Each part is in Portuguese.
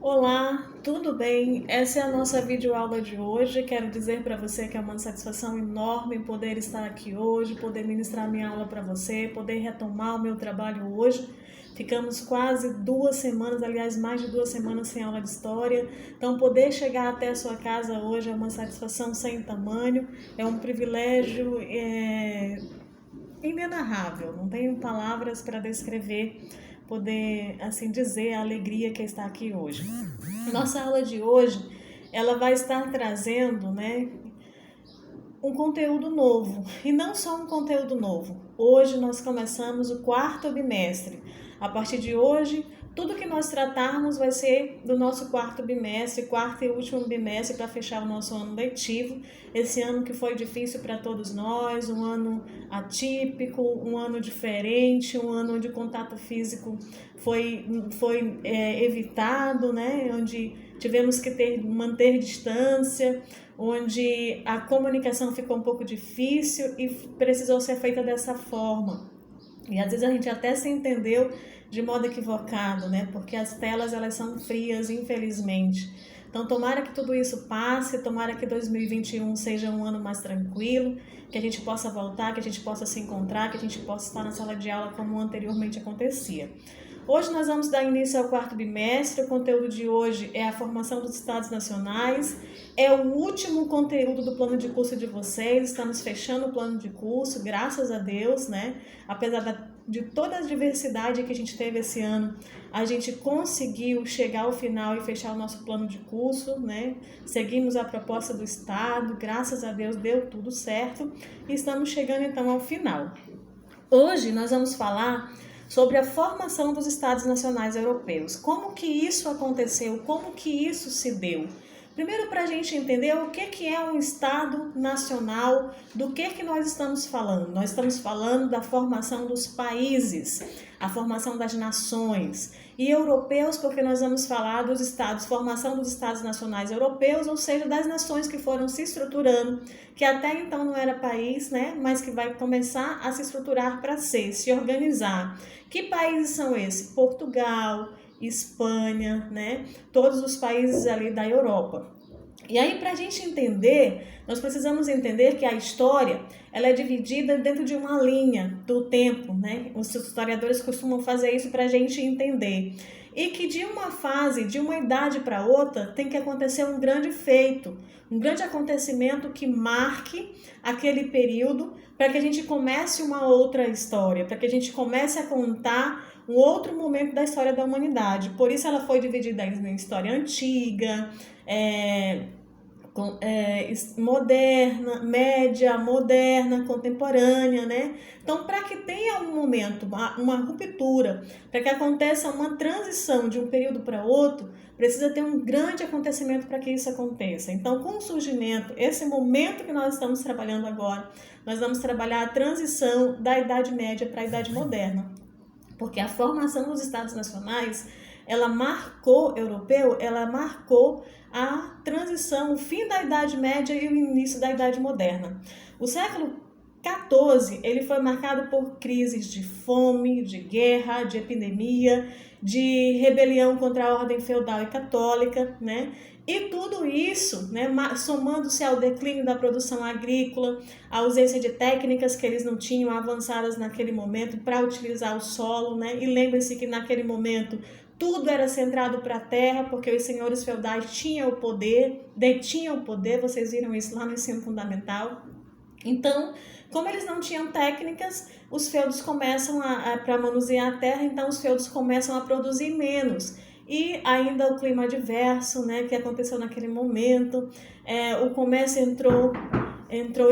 Olá, tudo bem? Essa é a nossa videoaula de hoje. Quero dizer para você que é uma satisfação enorme poder estar aqui hoje, poder ministrar minha aula para você, poder retomar o meu trabalho hoje. Ficamos quase 2 semanas, aliás, mais de 2 semanas sem aula de história. Então, poder chegar até a sua casa hoje é uma satisfação sem tamanho, é um privilégio inenarrável. Não tenho palavras para descrever, poder assim dizer a alegria que está aqui hoje. Nossa aula de hoje, ela vai estar trazendo, um conteúdo novo. E não só um conteúdo novo. Hoje nós começamos o quarto bimestre. A partir de hoje, tudo que nós tratarmos vai ser do nosso quarto bimestre, quarto e último bimestre para fechar o nosso ano letivo. Esse ano que foi difícil para todos nós, um ano atípico, um ano diferente, um ano onde o contato físico foi evitado, né? Onde tivemos que manter distância, onde a comunicação ficou um pouco difícil e precisou ser feita dessa forma. E às vezes a gente até se entendeu de modo equivocado, né? Porque as telas elas são frias, infelizmente. Então tomara que tudo isso passe, tomara que 2021 seja um ano mais tranquilo, que a gente possa voltar, que a gente possa se encontrar, que a gente possa estar na sala de aula como anteriormente acontecia. Hoje nós vamos dar início ao quarto bimestre. O conteúdo de hoje é a formação dos estados nacionais. É o último conteúdo do plano de curso de vocês. Estamos fechando o plano de curso, graças a Deus, né? Apesar de toda a diversidade que a gente teve esse ano, a gente conseguiu chegar ao final e fechar o nosso plano de curso, né? Seguimos a proposta do Estado, graças a Deus deu tudo certo e estamos chegando então ao final. Hoje nós vamos falar sobre a formação dos Estados Nacionais Europeus. Como que isso aconteceu? Como que isso se deu? Primeiro, para a gente entender o que é um Estado Nacional, do que nós estamos falando. Nós estamos falando da formação dos países, a formação das nações. E europeus, porque nós vamos falar dos estados, formação dos Estados Nacionais Europeus, ou seja, das nações que foram se estruturando, que até então não era país, né, mas que vai começar a se estruturar para se organizar. Que países são esses? Portugal, Espanha, né? Todos os países ali da Europa. E aí, para a gente entender, nós precisamos entender que a história ela é dividida dentro de uma linha do tempo, né? Os historiadores costumam fazer isso para a gente entender. E que de uma fase, de uma idade para outra, tem que acontecer um grande feito, um grande acontecimento que marque aquele período para que a gente comece uma outra história, para que a gente comece a contar um outro momento da história da humanidade. Por isso ela foi dividida em história antiga, moderna, média, moderna, contemporânea, né? Então, para que tenha um momento, uma ruptura, para que aconteça uma transição de um período para outro, precisa ter um grande acontecimento para que isso aconteça. Então, com o surgimento, esse momento que nós estamos trabalhando agora, nós vamos trabalhar a transição da Idade Média para a Idade Moderna. Porque a formação dos Estados Nacionais, ela marcou a transição, o fim da Idade Média e o início da Idade Moderna. O século XIV, ele foi marcado por crises de fome, de guerra, de epidemia, de rebelião contra a ordem feudal e católica, né? E tudo isso, né, somando-se ao declínio da produção agrícola, a ausência de técnicas que eles não tinham avançadas naquele momento para utilizar o solo, né? E lembre-se que naquele momento tudo era centrado para a terra, porque os senhores feudais tinham o poder, detinham o poder, vocês viram isso lá no ensino fundamental. Então, como eles não tinham técnicas, os feudos começam para manusear a terra, então os feudos começam a produzir menos. E ainda o clima adverso, né, que aconteceu naquele momento, o comércio entrou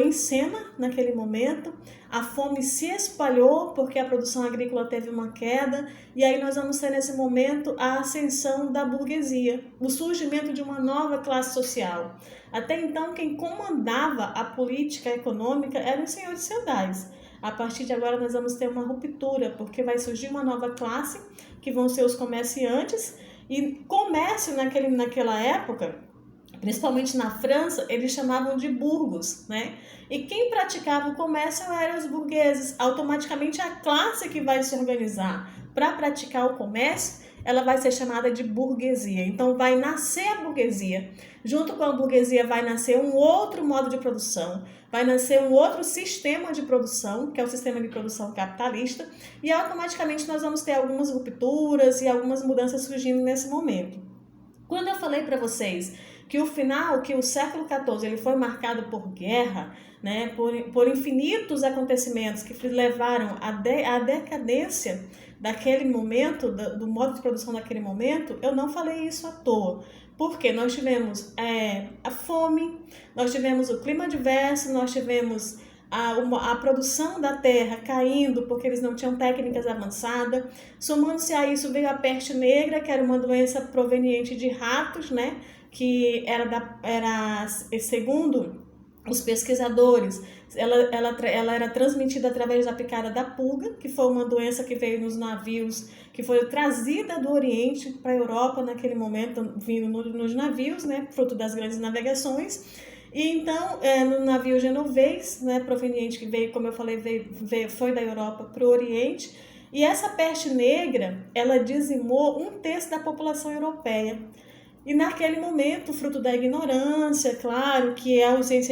em cena naquele momento, a fome se espalhou porque a produção agrícola teve uma queda, e aí nós vamos ter nesse momento a ascensão da burguesia, o surgimento de uma nova classe social. Até então, quem comandava a política econômica eram os senhores feudais. A partir de agora nós vamos ter uma ruptura, porque vai surgir uma nova classe, que vão ser os comerciantes, e comércio naquela época, principalmente na França, eles chamavam de burgos, né? E quem praticava o comércio eram os burgueses, automaticamente a classe que vai se organizar. para praticar o comércio, ela vai ser chamada de burguesia. Então vai nascer a burguesia. Junto com a burguesia vai nascer um outro modo de produção, vai nascer um outro sistema de produção, que é o sistema de produção capitalista, e automaticamente nós vamos ter algumas rupturas e algumas mudanças surgindo nesse momento. Quando eu falei para vocês que o século XIV ele foi marcado por guerra, né, por infinitos acontecimentos que levaram à decadência daquele momento, do modo de produção daquele momento, eu não falei isso à toa. Porque nós tivemos a fome, nós tivemos o clima adverso, nós tivemos a produção da terra caindo porque eles não tinham técnicas avançadas. Somando-se a isso veio a peste negra, que era uma doença proveniente de ratos, né? Que era segundo os pesquisadores, ela era transmitida através da picada da pulga, que foi uma doença que veio nos navios, que foi trazida do Oriente para a Europa naquele momento, vindo nos navios, né, fruto das grandes navegações. E então, no navio genovês, né, proveniente, que veio, como eu falei, foi da Europa para o Oriente, e essa peste negra, ela dizimou 1/3 da população europeia. E naquele momento, fruto da ignorância, claro, que é a ausência